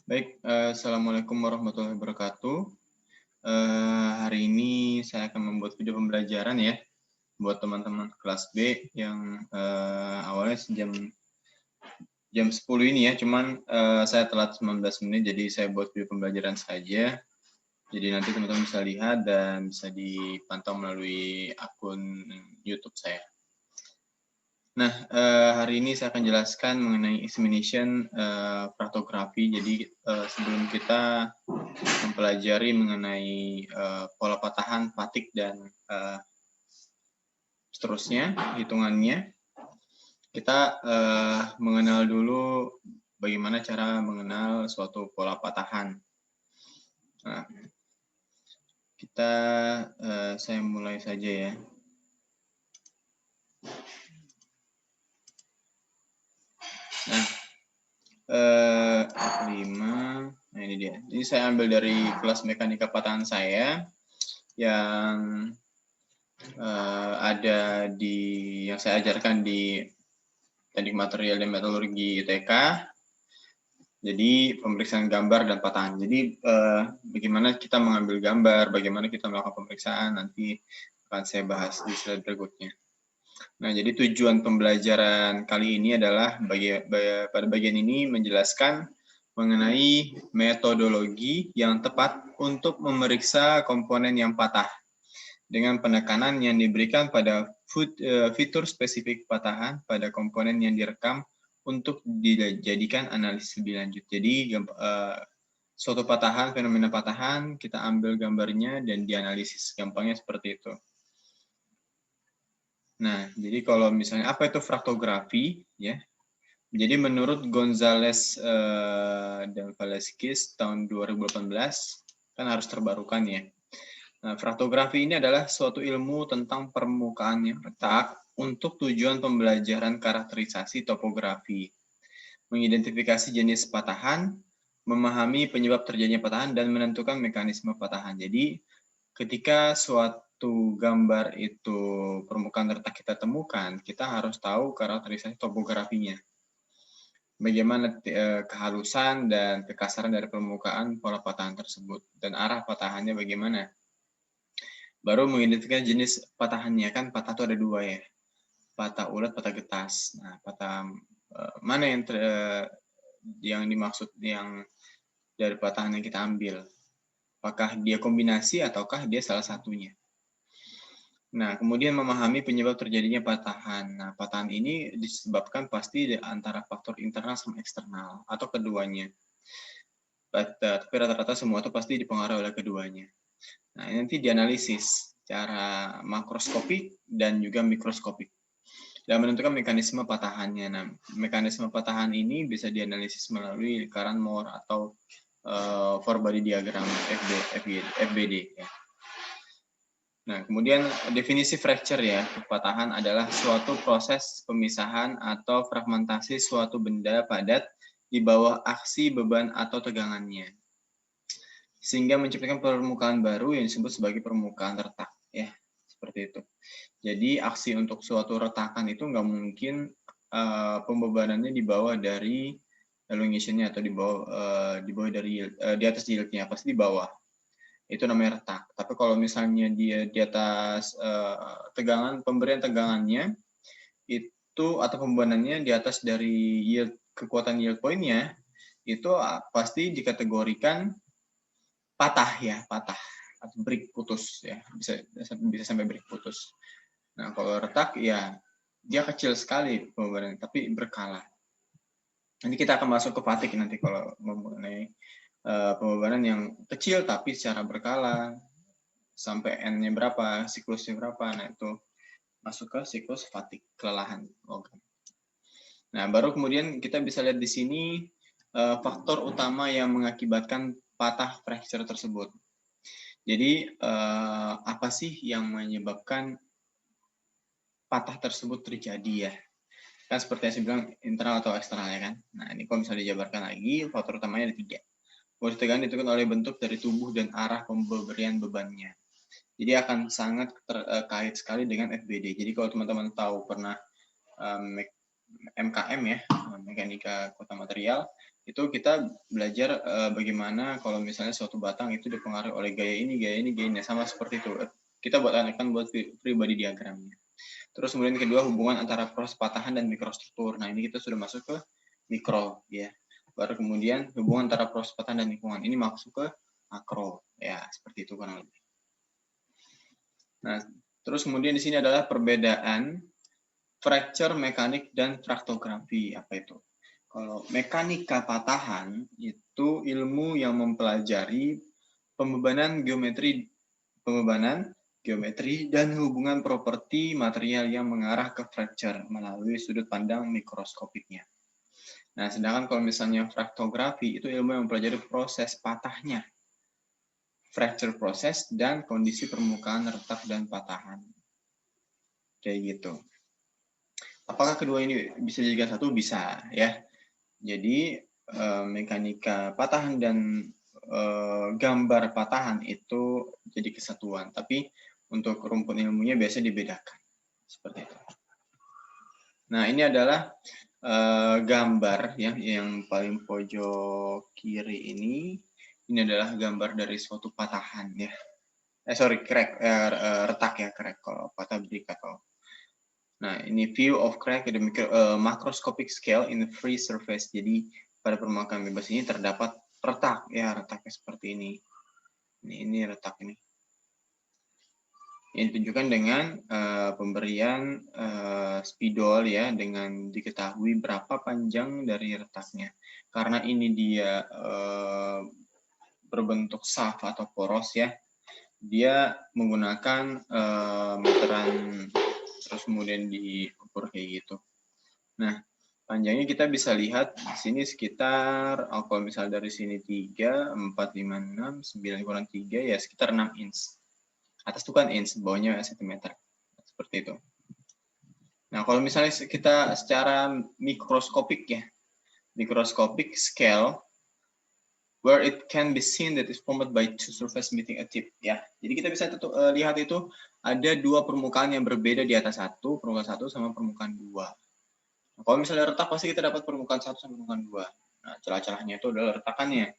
Baik, Assalamualaikum warahmatullahi wabarakatuh. Hari ini saya akan membuat video pembelajaran ya, buat teman-teman kelas B yang awalnya jam 10 ini ya, cuman saya telat 19 menit, jadi saya buat video pembelajaran saja. Jadi nanti teman-teman bisa lihat dan bisa dipantau melalui akun YouTube saya. Nah, hari ini saya akan jelaskan mengenai examination fractography. Jadi sebelum kita mempelajari mengenai pola patahan, fatik, dan seterusnya, hitungannya, kita mengenal dulu bagaimana cara mengenal suatu pola patahan. Nah, saya mulai saja ya. Nah, F5, nah ini dia. Ini saya ambil dari kelas mekanika patahan saya yang ada yang saya ajarkan di teknik material dan metalurgi ITK. Jadi pemeriksaan gambar dan patahan. Jadi bagaimana kita mengambil gambar, bagaimana kita melakukan pemeriksaan, nanti akan saya bahas di slide berikutnya. Nah, jadi tujuan pembelajaran kali ini adalah pada bagian ini menjelaskan mengenai metodologi yang tepat untuk memeriksa komponen yang patah dengan penekanan yang diberikan pada fitur spesifik patahan pada komponen yang direkam untuk dijadikan analisis lebih lanjut. Jadi suatu patahan, fenomena patahan, kita ambil gambarnya dan dianalisis. Gampangnya seperti itu. Nah, jadi kalau misalnya apa itu fraktografi, ya? Jadi menurut Gonzalez dan Velasquez tahun 2018, kan harus terbarukan ya. Nah, fraktografi ini adalah suatu ilmu tentang permukaan yang retak untuk tujuan pembelajaran karakterisasi topografi, mengidentifikasi jenis patahan, memahami penyebab terjadinya patahan, dan menentukan mekanisme patahan. Jadi, ketika suatu gambar itu permukaan retak kita temukan, kita harus tahu karakterisasi topografinya. Bagaimana kehalusan dan kekasaran dari permukaan pola patahan tersebut, dan arah patahannya bagaimana. Baru mengidentifikasi jenis patahannya, kan patah itu ada dua ya, patah ulat, patah getas. Nah, patah mana yang dimaksud yang dari patahan yang kita ambil? Apakah dia kombinasi ataukah dia salah satunya? Nah, kemudian memahami penyebab terjadinya patahan. Nah, patahan ini disebabkan pasti antara faktor internal sama eksternal atau keduanya. Tapi rata-rata semua itu pasti dipengaruhi oleh keduanya. Nah, ini nanti dianalisis secara makroskopik dan juga mikroskopik dan menentukan mekanisme patahannya. Nah, mekanisme patahan ini bisa dianalisis melalui lingkaran Moore atau four body diagram FBD. Ya. Nah, kemudian definisi fracture ya, patahan adalah suatu proses pemisahan atau fragmentasi suatu benda padat di bawah aksi beban atau tegangannya, sehingga menciptakan permukaan baru yang disebut sebagai permukaan retak. Ya, seperti itu. Jadi aksi untuk suatu retakan itu nggak mungkin pembebanannya di bawah dari elongation-nya atau di bawah dari di atas yieldnya, pasti di bawah. Itu namanya retak. Tapi kalau misalnya dia di atas pemberian tegangannya itu atau pembebanannya di atas dari kekuatan yield point-nya, itu pasti dikategorikan patah ya, patah atau break, putus ya, bisa sampai break, putus. Nah, kalau retak ya dia kecil sekali pembebanannya, tapi berkala. Nanti kita akan masuk ke fatik nanti kalau mengenai pembebanan yang kecil tapi secara berkala sampai N-nya berapa, siklusnya berapa. Nah, itu masuk ke siklus fatik, kelelahan logam. Nah, baru kemudian kita bisa lihat di sini faktor utama yang mengakibatkan patah fracture tersebut. Jadi, apa sih yang menyebabkan patah tersebut terjadi ya? Kan seperti yang saya bilang, internal atau eksternal ya kan. Nah, ini kalau misalnya dijabarkan lagi, faktor utamanya ada 3. Force tegangan ditentukan oleh bentuk dari tubuh dan arah pemberian bebannya. Jadi akan sangat terkait sekali dengan FBD. Jadi kalau teman-teman tahu pernah MKM ya, mekanika kota material, Itu kita belajar bagaimana kalau misalnya suatu batang itu dipengaruhi oleh gaya ini, gaya ini, gaya ini. Sama seperti itu. Kita akan buat free body diagramnya. Terus kemudian kedua, hubungan antara proses patahan dan mikrostruktur. Nah, ini kita sudah masuk ke mikro, ya. Baru kemudian hubungan antara proses patahan dan lingkungan. Ini masuk ke makro, ya, seperti itu kurang lebih. Nah, terus kemudian di sini adalah perbedaan fracture mekanik dan fraktografi. Apa itu? Kalau mekanika patahan itu ilmu yang mempelajari pembebanan geometri dan hubungan properti material yang mengarah ke fracture melalui sudut pandang mikroskopiknya. Nah, sedangkan kalau misalnya fraktografi itu ilmu yang mempelajari proses patahnya, fracture proses dan kondisi permukaan retak dan patahan. Kayak gitu. Apakah kedua ini bisa dijadikan satu? Bisa, ya. Jadi mekanika patahan dan gambar patahan itu jadi kesatuan, tapi untuk rumpun ilmunya biasa dibedakan seperti itu. Nah, ini adalah gambar ya, yang paling pojok kiri ini adalah gambar dari suatu patahan ya. Crack, retak ya, crack kalau patah break atau. Nah, ini view of crack at the macroscopic scale in the free surface. Jadi pada permukaan bebas ini terdapat retak ya, retaknya seperti ini. Ini retak ini. Yang ditunjukkan dengan pemberian spidol ya, dengan diketahui berapa panjang dari retaknya. Karena ini dia berbentuk shaft atau poros ya, dia menggunakan meteran, terus kemudian diukur kayak gitu. Nah, panjangnya kita bisa lihat di sini sekitar, kalau misalnya dari sini 3, 4, 5, 6, 9 kurang 3, ya sekitar 6 inch. Atas itu kan inch, bawahnya sentimeter. Seperti itu. Nah, kalau misalnya kita secara mikroskopik ya, mikroskopik scale, where it can be seen that is formed by two surface meeting a tip. Ya, jadi kita bisa lihat itu ada dua permukaan yang berbeda di atas satu, permukaan satu sama permukaan dua. Nah, kalau misalnya retak pasti kita dapat permukaan satu sama permukaan dua. Nah, celah-celahnya itu adalah retakannya.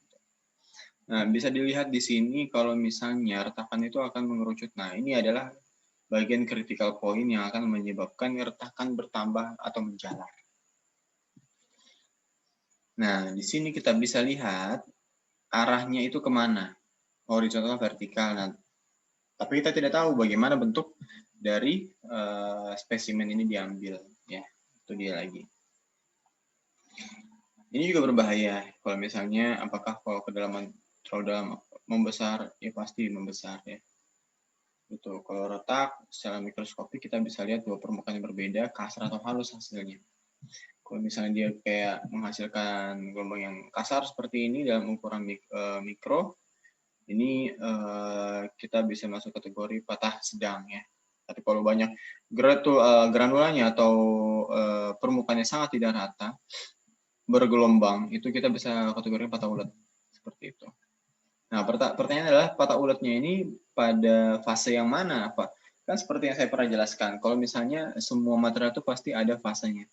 Nah, bisa dilihat di sini kalau misalnya retakan itu akan mengerucut. Nah, ini adalah bagian critical point yang akan menyebabkan retakan bertambah atau menjalar. Nah, di sini kita bisa lihat arahnya itu kemana, horizontal, vertikal. Nah, tapi kita tidak tahu bagaimana bentuk dari spesimen ini diambil. Ya, itu dia lagi. Ini juga berbahaya kalau misalnya apakah kalau kedalaman terlalu dalam membesar, ya pasti membesar ya. Itu kalau retak secara mikroskopik kita bisa lihat dua permukaan yang berbeda, kasar atau halus hasilnya. Kalau misalnya dia kayak menghasilkan gelombang yang kasar seperti ini dalam ukuran mikro, ini kita bisa masuk kategori patah sedang ya. Tapi kalau banyak granulanya atau permukaannya sangat tidak rata, bergelombang, itu kita bisa kategori patah ulet seperti itu. Nah, pertanyaan adalah patah uletnya ini pada fase yang mana, Pak? Kan seperti yang saya pernah jelaskan, kalau misalnya semua material itu pasti ada fasenya,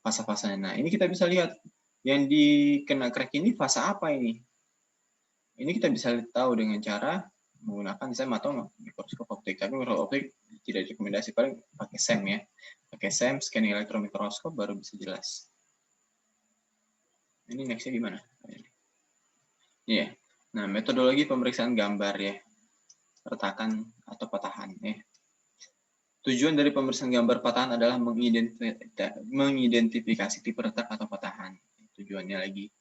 fase-fasenya. Nah, ini kita bisa lihat yang dikena crack ini fase apa ini? Ini kita bisa tahu dengan cara menggunakan SEM atau mikroskop optik. Tapi mikroskop optik tidak rekomendasi, paling pakai SEM ya. Pakai SEM, scanning elektron mikroskop baru bisa jelas. Ini nextnya gimana? Iya. Nah, metodologi pemeriksaan gambar ya, retakan atau patahan ya. Tujuan dari pemeriksaan gambar patahan adalah mengidentifikasi tipe retak atau patahan. Tujuannya lagi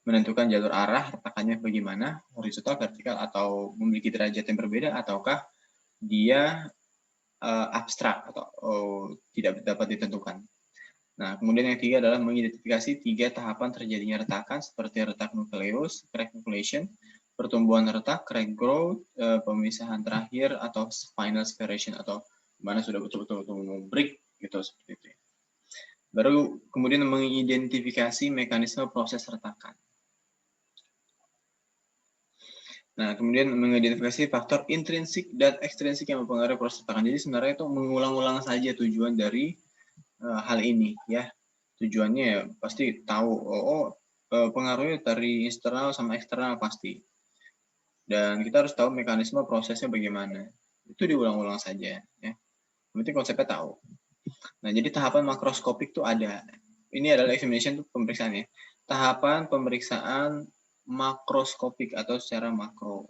menentukan jalur arah retakannya bagaimana, horizontal, vertikal, atau memiliki derajat yang berbeda, ataukah dia abstrak atau tidak dapat ditentukan. Nah, kemudian yang ketiga adalah mengidentifikasi 3 tahapan terjadinya retakan seperti retak nukleus, crack nucleation, pertumbuhan retak, crack growth, pemisahan terakhir atau final separation atau mana sudah betul-betul break gitu seperti itu. Baru kemudian mengidentifikasi mekanisme proses retakan. Nah, kemudian mengidentifikasi faktor intrinsik dan ekstrinsik yang mempengaruhi proses retakan. Jadi sebenarnya itu mengulang-ulang saja tujuan dari hal ini ya. Tujuannya ya pasti tahu pengaruhnya dari internal sama eksternal pasti. Dan kita harus tahu mekanisme prosesnya bagaimana. Itu diulang-ulang saja, ya. Berarti konsepnya tahu. Nah, jadi tahapan makroskopik itu ada. Ini adalah examination, itu pemeriksaannya. Tahapan pemeriksaan makroskopik atau secara makro.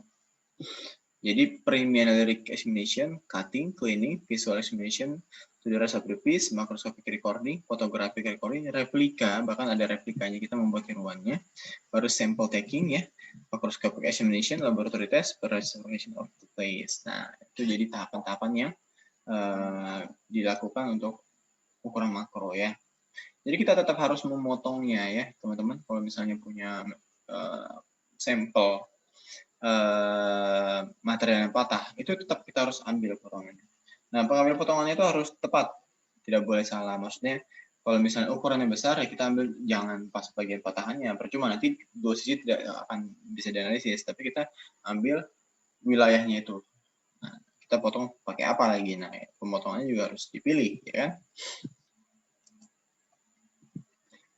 Jadi preliminary examination, cutting, cleaning, visual examination, to the rest of the piece, macroscopic recording, photographic recording, replika, bahkan ada replikanya, kita membuat tiruannya, baru sample taking ya, macroscopic examination, laboratory test, preservation of the place. Nah, itu jadi tahapan-tahapan yang dilakukan untuk ukuran makro ya. Jadi kita tetap harus memotongnya ya, teman-teman. Kalau misalnya punya sampel material yang patah, itu tetap kita harus ambil potongannya. Nah, pengambil potongannya itu harus tepat, tidak boleh salah. Maksudnya, kalau misalnya ukurannya besar, ya kita ambil jangan pas bagian patahannya, percuma nanti dosisnya tidak akan bisa dianalisis, tapi kita ambil wilayahnya itu. Nah, kita potong pakai apa lagi? Nah, pemotongannya juga harus dipilih, ya kan?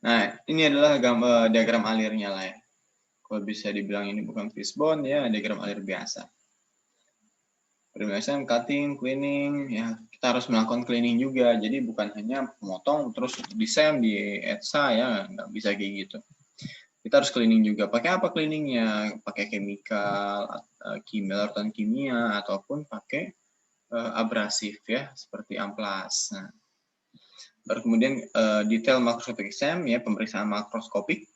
Nah, ini adalah gambar diagram alirnya lah ya. Kalau bisa dibilang ini bukan fishbone ya, diagram alir biasa. Preliminary cutting, cleaning, ya kita harus melakukan cleaning juga. Jadi bukan hanya memotong terus disem di etsa ya, nggak bisa kayak gitu. Kita harus cleaning juga. Pakai apa cleaningnya? Pakai chemical, larutan kimia, ataupun pakai abrasif ya, seperti amplas. Nah, baru kemudian detail makroskopik exam ya, pemeriksaan makroskopik,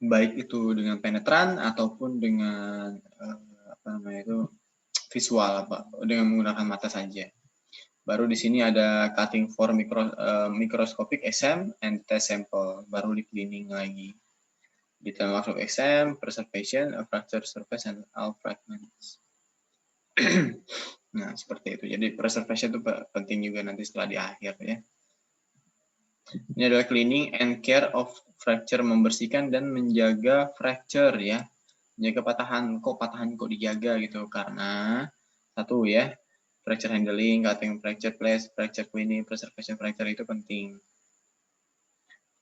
baik itu dengan penetran ataupun dengan apa namanya itu visual, dengan menggunakan mata saja. Baru di sini ada cutting for microscopic exam and test sample, baru di cleaning lagi. Detail microscopic exam, preservation, fracture surface and all fragments. Nah, seperti itu. Jadi preservation itu penting juga nanti setelah di akhir ya. Ini adalah cleaning and care of fracture, membersihkan dan menjaga fracture ya. Menjaga patahan, kok dijaga gitu, karena satu ya, fracture handling, cutting fracture place, fracture cleaning, preservation fracture itu penting.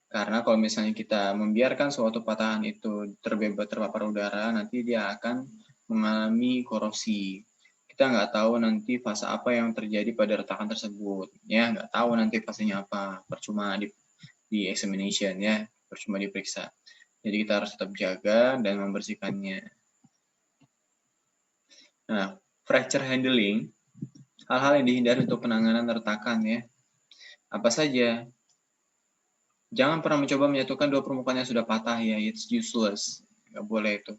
Karena kalau misalnya kita membiarkan suatu patahan itu terpapar udara, nanti dia akan mengalami korosi. Kita nggak tahu nanti fase apa yang terjadi pada retakan tersebut, ya nggak tahu nanti fasenya apa, percuma di examination ya, percuma diperiksa. Jadi kita harus tetap jaga dan membersihkannya. Nah, fracture handling, hal-hal yang dihindari untuk penanganan retakan ya. Apa saja? Jangan pernah mencoba menyatukan dua permukaan yang sudah patah ya, it's useless. Nggak boleh itu.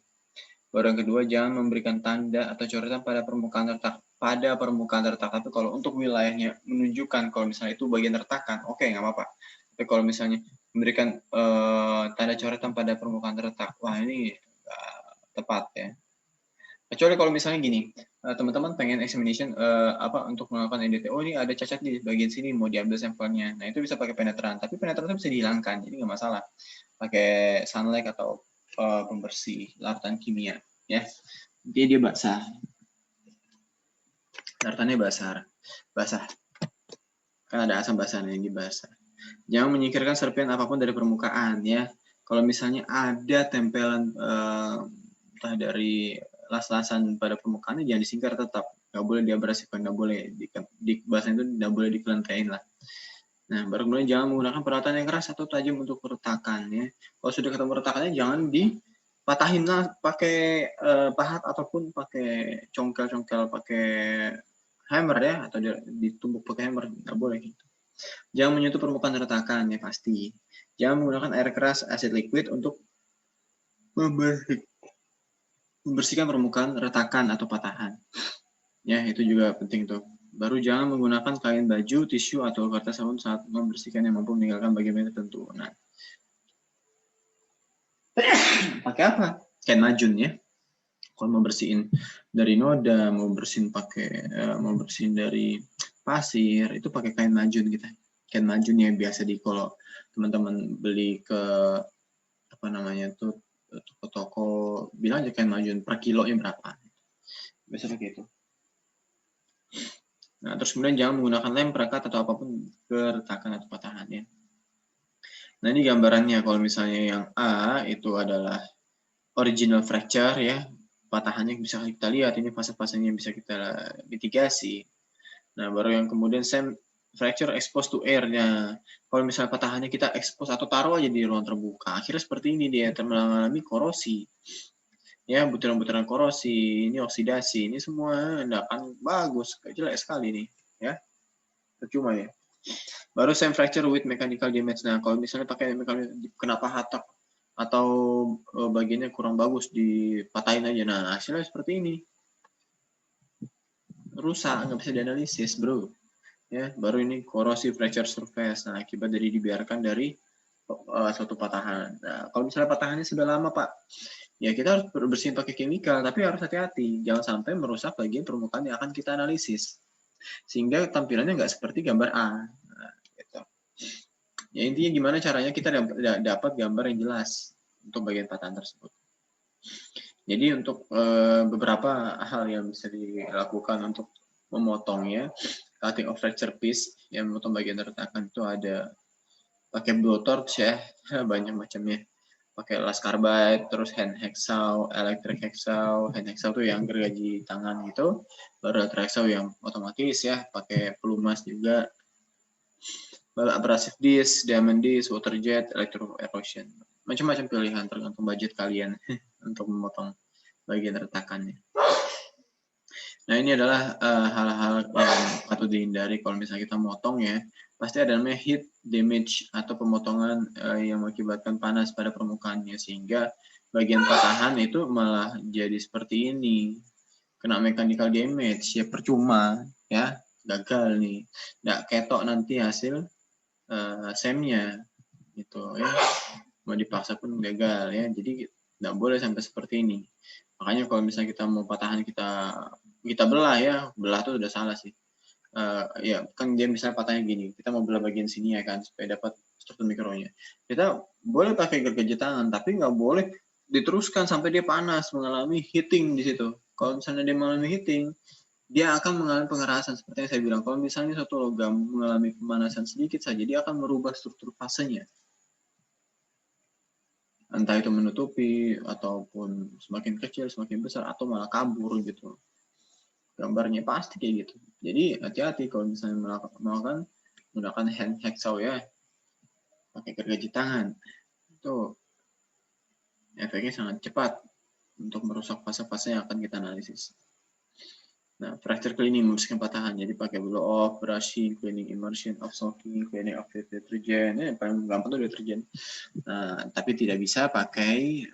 Baru yang kedua, jangan memberikan tanda atau coretan pada permukaan retak. Tapi kalau untuk wilayahnya menunjukkan kalau misalnya itu bagian retakan, oke, nggak apa-apa. Tapi kalau misalnya memberikan tanda coretan pada permukaan retak, wah ini tepat ya. Kecuali kalau misalnya gini, teman-teman pengen examination untuk melakukan NDT, oh ini ada cacat di bagian sini, mau diambil sampelnya. Nah itu bisa pakai penetran, tapi penetran itu bisa dihilangkan, jadi nggak masalah. Pakai sunlight atau pembersih larutan kimia, ya. Dia basah, larutannya basah. Kan ada asam basahnya yang dibasah. Jangan menyingkirkan serpihan apapun dari permukaan, ya. Kalau misalnya ada tempelan entah dari las-lasan pada permukaannya, jangan disingkir tetap. Nggak boleh diabrasifkan, nggak boleh di bahasan itu nggak boleh dikelentein lah. Nah, baru kemudian jangan menggunakan peralatan yang keras atau tajam untuk retakan ya. Kalau sudah ketemu retakannya jangan dipatahin lah pakai pahat ataupun pakai congkel pakai hammer ya, atau ditumbuk pakai hammer, nggak boleh gitu. Jangan menyentuh permukaan retakan ya pasti. Jangan menggunakan air keras, acid liquid untuk membersihkan permukaan retakan atau patahan. Ya, itu juga penting tuh. Baru jangan menggunakan kain baju, tisu, atau kertas sabun saat membersihkan yang mampu meninggalkan bagian tertentu. Nah, pakai apa? Kain majun ya. Kalau mau bersihin dari noda, mau bersihin dari pasir, itu pakai kain majun kita. Kain majun yang biasa kalau teman-teman beli ke apa namanya tuh toko-toko, bilang aja kain majun per kilonya berapa. Biasa pakai itu. Nah, terus kemudian jangan menggunakan lem, perekat, atau apapun keretakan atau patahan ya. Nah, ini gambarannya. Kalau misalnya yang A itu adalah original fracture ya, patahannya bisa kita lihat, ini fase-fasenya bisa kita mitigasi. Nah, baru yang kemudian same fracture exposed to air. Nah, kalau misalnya patahannya kita expose atau taruh aja di ruang terbuka, akhirnya seperti ini dia mengalami korosi. Ya, butiran-butiran korosi, ini oksidasi, ini semua tidak akan bagus, jelek sekali nih, ya. Percuma ya. Baru same fracture with mechanical damage. Nah, kalau misalnya pakai mechanical, kenapa hatak atau bagiannya kurang bagus dipatahin aja. Nah, hasilnya seperti ini. Rusak, nggak bisa dianalisis, bro. Ya, baru ini corrosive fracture surface. Nah, akibat dari dibiarkan dari suatu patahan. Nah, kalau misalnya patahannya sudah lama, Pak, ya kita harus bersihin pakai kimikal, tapi harus hati-hati. Jangan sampai merusak bagian permukaan yang akan kita analisis. Sehingga tampilannya nggak seperti gambar A. Nah, gitu. Ya, intinya gimana caranya kita dapat gambar yang jelas untuk bagian patahan tersebut. Jadi untuk beberapa hal yang bisa dilakukan untuk memotongnya, cutting of fracture piece, yang memotong bagian retakan itu ada pakai blowtorch ya, banyak macamnya. Pakai las carbide, terus hand hacksaw, electric hacksaw. Hand hacksaw itu yang gergaji tangan gitu, baru electric hacksaw yang otomatis ya, pakai pelumas juga. Baru abrasive disc, diamond disc, water jet, electro erosion. Macam-macam pilihan tergantung budget kalian untuk memotong bagian retakannya. Nah, ini adalah hal-hal yang patut dihindari kalau misalnya kita motong ya. Pasti ada namanya heat damage atau pemotongan yang mengakibatkan panas pada permukaannya, sehingga bagian patahan itu malah jadi seperti ini. Kena mechanical damage, ya percuma ya, gagal nih. Nggak ketok nanti hasil semnya gitu ya. Mau dipaksa pun gagal ya. Jadi nggak boleh sampai seperti ini. Makanya kalau misalnya kita mau patahan kita belah ya, belah tuh udah salah sih. Ya kan dia misalnya patahnya gini, kita mau belah bagian sini ya kan supaya dapat struktur mikronya. Kita boleh pakai gergaji tangan, tapi nggak boleh diteruskan sampai dia panas, mengalami heating di situ. Kalau misalnya dia mengalami heating, dia akan mengalami pengerasan seperti yang saya bilang. Kalau misalnya satu logam mengalami pemanasan sedikit saja, dia akan merubah struktur fasenya. Entah itu menutupi ataupun semakin kecil, semakin besar, atau malah kabur gitu. Gambarnya pasti kayak gitu. Jadi hati-hati kalau misalnya menggunakan hand hacksaw ya, pakai gergaji tangan, itu efeknya sangat cepat untuk merusak fase-fase yang akan kita analisis. Nah, fracture cleaning membersihkan patahan, jadi pakai blow off, brushing, cleaning immersion of soaking, cleaning of deterjen, yang paling gampang itu deterjen. Nah, tapi tidak bisa pakai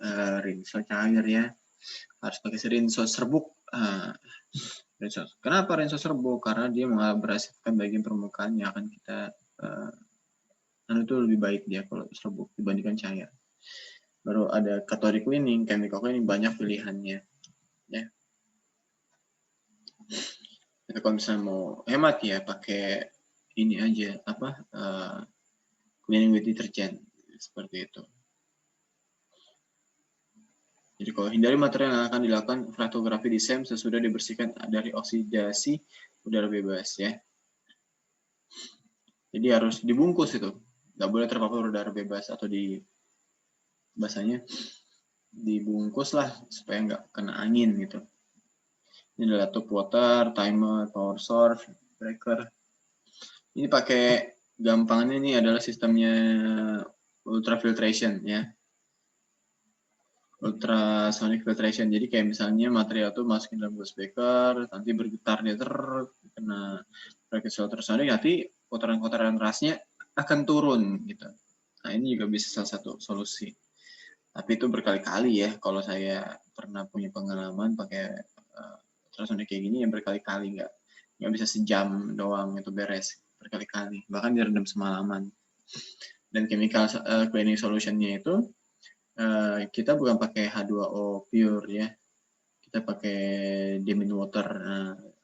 rinso cair ya, harus pakai rinso serbuk. Kenapa rinso serbuk? Karena dia mengabrasifkan bagian permukaan yang akan kita itu lebih baik dia kalau serbuk dibandingkan cair. Baru ada cathodic cleaning, chemical cleaning, banyak pilihannya ya. Jadi kalau misalnya mau hemat ya pakai ini aja cleaning with detergent seperti itu. Jadi kalau hindari material yang akan dilakukan fractografi di SEM sesudah dibersihkan dari oksidasi udara bebas ya. Jadi harus dibungkus itu, nggak boleh terpapar udara bebas atau bahasanya dibungkus lah supaya nggak kena angin gitu. Ini adalah top water, timer, power source, breaker. Ini pakai gampangnya ini adalah sistemnya ultrafiltration ya. Ultrasonic filtration. Jadi kayak misalnya material tuh masukin dalam glass beaker, nanti bergetar dia kena frekuensi ultrasonic, nanti kotoran-kotoran rasnya akan turun gitu. Nah, ini juga bisa salah satu solusi. Tapi itu berkali-kali ya, kalau saya pernah punya pengalaman pakai ultrasonic kayak gini yang berkali-kali, nggak bisa sejam doang itu beres, berkali-kali, bahkan direndam semalaman. Dan chemical cleaning solutionnya itu kita bukan pakai H2O pure ya, kita pakai diamine water,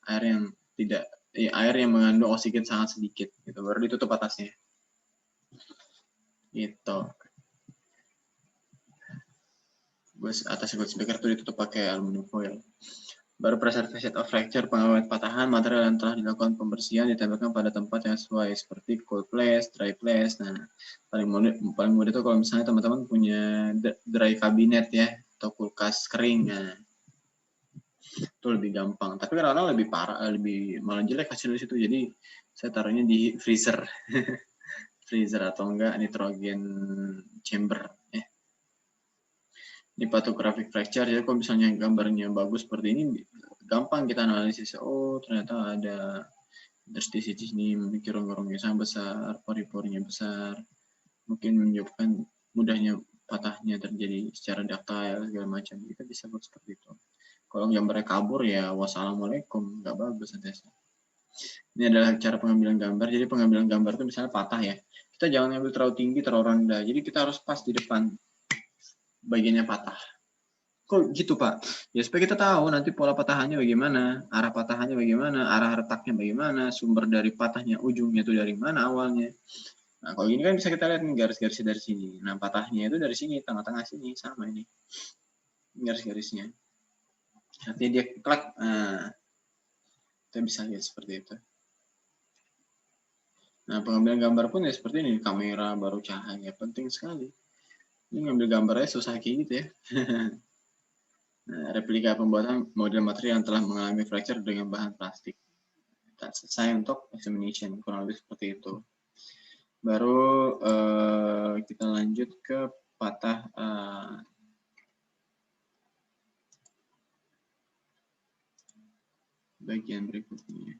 air yang mengandung oksigen sangat sedikit gitu, baru ditutup atasnya gitu. Atasnya glass beaker itu ditutup pakai aluminium foil. Baru preservation of fracture, pengawet patahan, material yang telah dilakukan pembersihan ditempelkan pada tempat yang sesuai seperti cold place, dry place. Nah, paling mudah itu kalau misalnya teman-teman punya dry cabinet ya atau kulkas kering. Nah, itu lebih gampang. Tapi kadang-kadang lebih parah, lebih malah jelek hasil di situ. Jadi saya taruhnya di freezer, freezer atau enggak nitrogen chamber. Ini pathographic fracture, jadi kalau misalnya gambarnya bagus seperti ini, gampang kita analisis. Oh, ternyata ada interstisi di sini, memiliki rongga-rongga yang sangat besar, pori-porinya besar, mungkin menyebabkan mudahnya patahnya terjadi secara ductile segala macam. Kita bisa buat seperti itu. Kalau gambarnya kabur ya wassalamualaikum, nggak bagus nanti. Ini adalah cara pengambilan gambar. Jadi pengambilan gambar itu misalnya patah ya, kita jangan ambil terlalu tinggi, terlalu rendah. Jadi kita harus pas di depan bagiannya patah. Kok gitu Pak? Ya supaya kita tahu nanti pola patahannya bagaimana, arah patahannya bagaimana, arah retaknya bagaimana, sumber dari patahnya ujungnya itu dari mana awalnya. Nah kalau gini kan bisa kita lihat nih garis-garisnya dari sini. Nah patahnya itu dari sini, tengah-tengah sini sama ini garis-garisnya. Nanti dia klak, nah kita bisa lihat seperti itu. Nah pengambilan gambar pun ya seperti ini, kamera baru cahaya penting sekali. Ini ngambil gambarnya susah kayak gitu ya. Nah, replika pembuatan model material yang telah mengalami fracture dengan bahan plastik. Kita selesai untuk examination, kurang lebih seperti itu. Baru kita lanjut ke patah bagian berikutnya.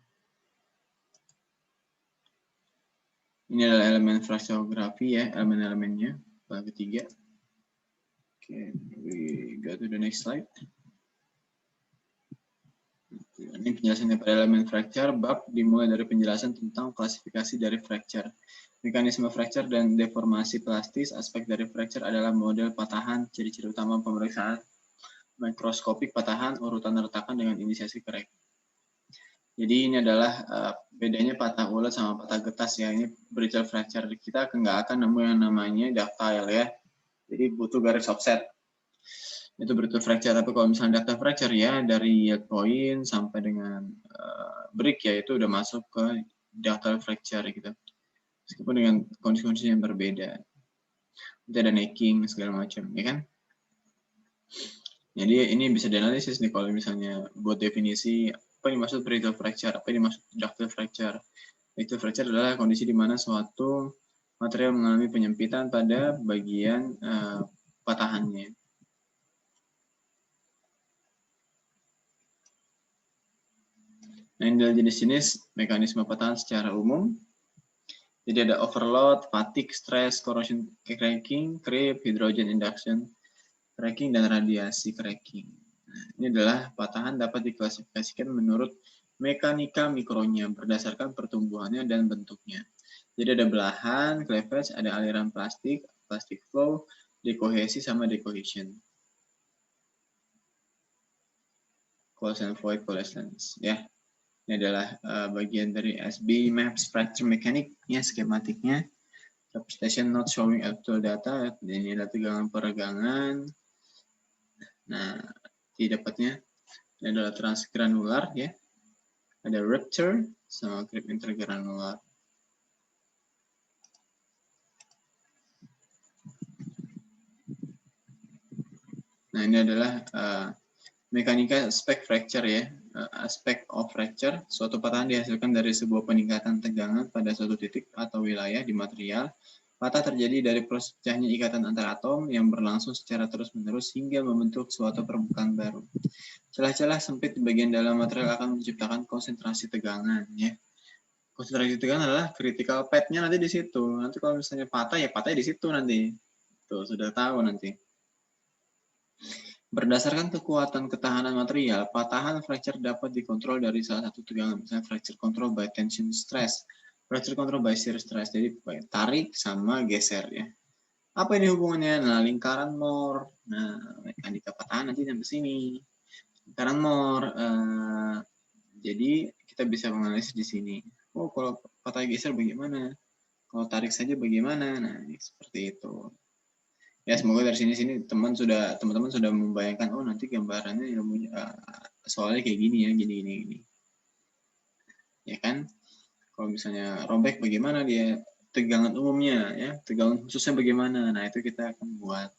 Ini adalah elemen fractiografi ya, elemen-elemennya, bab ketiga. Oke, we go to the next slide. Ini penjelasannya pada elemen fracture, bab dimulai dari penjelasan tentang klasifikasi dari fracture. Mekanisme fracture dan deformasi plastis, aspek dari fracture adalah model patahan, ciri-ciri utama pemeriksaan mikroskopik patahan, urutan retakan dengan inisiasi cracking. Jadi ini adalah bedanya patah ulet sama patah getas ya. Ini brittle fracture. Kita nggak akan nemu yang namanya ductile ya. Jadi butuh garis offset. Itu brittle fracture. Tapi kalau misalnya ductile fracture ya dari yield point sampai dengan break ya itu udah masuk ke ductile fracture gitu. Meskipun dengan kondisi-kondisi yang berbeda. Itu ada necking segala macam, ya kan? Jadi ini bisa dianalisis nih kalau misalnya buat definisi apa yang dimaksud brittle fracture, apa yang dimaksud ductile fracture. Brittle fracture adalah kondisi di mana suatu material mengalami penyempitan pada bagian patahannya. Nah, ini adalah jenis-jenis mekanisme patahan secara umum. Jadi ada overload, fatigue, stress, corrosion cracking, creep, hydrogen induction cracking, dan radiasi cracking. Nah, ini adalah patahan dapat diklasifikasikan menurut mekanika mikronya berdasarkan pertumbuhannya dan bentuknya. Jadi ada belahan, cleavage, ada aliran plastik, plastic flow, dekohesi sama decohesion. Coalescence void coalescence ya. Ini adalah bagian dari SB Maps Fracture Mechanics-nya, skematiknya. Representation not showing actual data. Ini adalah tegangan peregangan. Nah, di dapatnya ini adalah transgranular ya. Ada rupture sama creep intergranular. Nah, ini adalah mekanika aspek fracture ya. Aspek of fracture, suatu patahan dihasilkan dari sebuah peningkatan tegangan pada suatu titik atau wilayah di material. Patah terjadi dari proses pecahnya ikatan antar atom yang berlangsung secara terus-menerus hingga membentuk suatu permukaan baru. Celah-celah sempit di bagian dalam material akan menciptakan konsentrasi tegangan ya. Konsentrasi tegangan adalah critical path-nya nanti di situ. Nanti kalau misalnya patah ya patah di situ nanti. Tuh sudah tahu nanti. Berdasarkan kekuatan ketahanan material, patahan fracture dapat dikontrol dari salah satu tegangan, misalnya fracture control by tension stress, fracture control by shear stress, jadi tarik sama geser ya. Apa ini hubungannya? Nah, lingkaran Moore. Nah, mekanika patahan nanti sampai sini. Lingkaran Moore. Jadi kita bisa menganalisis di sini. Oh, kalau patah geser bagaimana? Kalau tarik saja bagaimana? Nah, seperti itu. Ya semoga dari sini teman-teman sudah membayangkan oh nanti gambarannya ilmunya soalnya kayak gini ya, gini. Ya kan? Kalau misalnya robek bagaimana dia, tegangan umumnya ya, tegangan khususnya bagaimana. Nah, itu kita akan buat.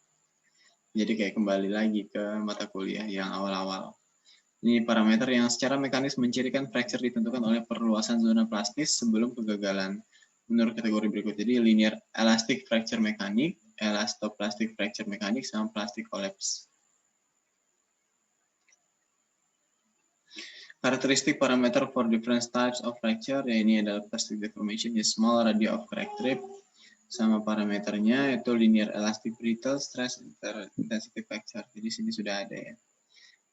Jadi kayak kembali lagi ke mata kuliah yang awal-awal. Ini parameter yang secara mekanis mencirikan fracture ditentukan oleh perluasan zona plastis sebelum kegagalan. Menurut kategori berikut, jadi linear elastic fracture mekanik, elastoplastic fracture mekanik, sama plastic collapse. Karakteristik parameter for different types of fracture, ya ini adalah plastic deformation, the small radius of crack tip, sama parameternya itu linear elastic brittle stress intensity fracture. Jadi sini sudah ada ya.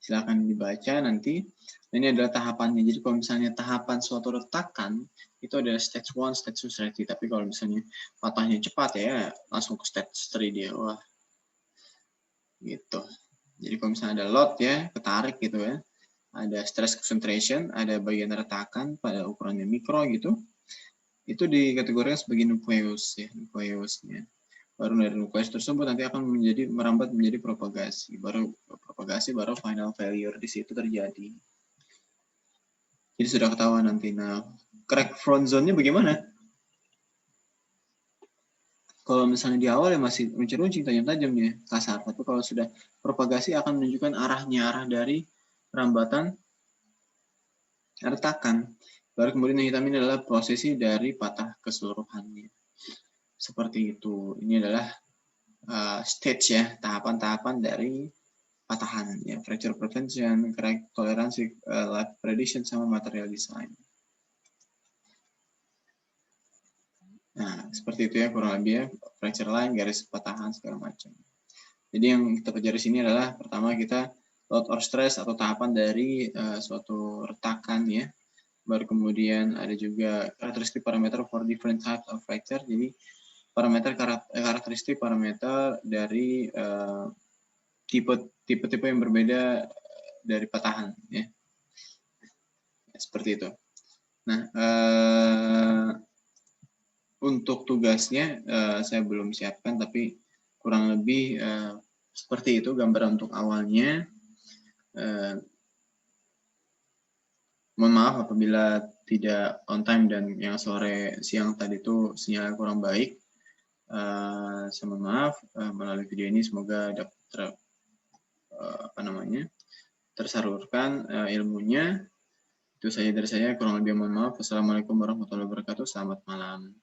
Silakan dibaca nanti. Ini adalah tahapannya. Jadi kalau misalnya tahapan suatu retakan itu ada stage 1, stage 2, stage 3. Tapi kalau misalnya patahnya cepat ya langsung ke stage 3 dia. Wah. Gitu. Jadi kalau misalnya ada load ya, ketarik gitu ya. Ada stress concentration, ada bagian retakan pada ukurannya mikro gitu. Itu dikategorikan sebagai nucleus ya, nucleusnya. Baru dari nukleus tersebut nanti akan merambat menjadi propagasi. Baru propagasi, baru final failure di situ terjadi. Jadi sudah ketahuan nanti. Nah, crack front zone-nya bagaimana? Kalau misalnya di awal ya masih runcing-runcing, tajam-tajam ya, kasar. Tapi kalau sudah propagasi akan menunjukkan arahnya, arah dari perambatan retakan. Baru kemudian yang hitam ini adalah prosesi dari patah keseluruhannya. Seperti itu. Ini adalah stage ya, tahapan-tahapan dari patahan ya, fracture prevention, crack toleransi, life prediction, sama material design. Nah, seperti itu ya kurang lebih ya, fracture line, garis patahan, segala macam. Jadi yang kita pelajari sini adalah pertama kita load or stress atau tahapan dari suatu retakan ya. Baru kemudian ada juga karakteristik parameter for different types of fracture. Jadi parameter karakteristik parameter dari tipe-tipe yang berbeda dari patahan ya. Seperti itu. Nah, untuk tugasnya saya belum siapkan, tapi kurang lebih seperti itu gambaran untuk awalnya. Mohon maaf apabila tidak on time dan yang sore siang tadi itu sinyalnya kurang baik. Saya mohon maaf melalui video ini, semoga dapat tersalurkan ilmunya. Itu saja dari saya, kurang lebih mohon maaf. Wassalamualaikum warahmatullahi wabarakatuh. Selamat malam.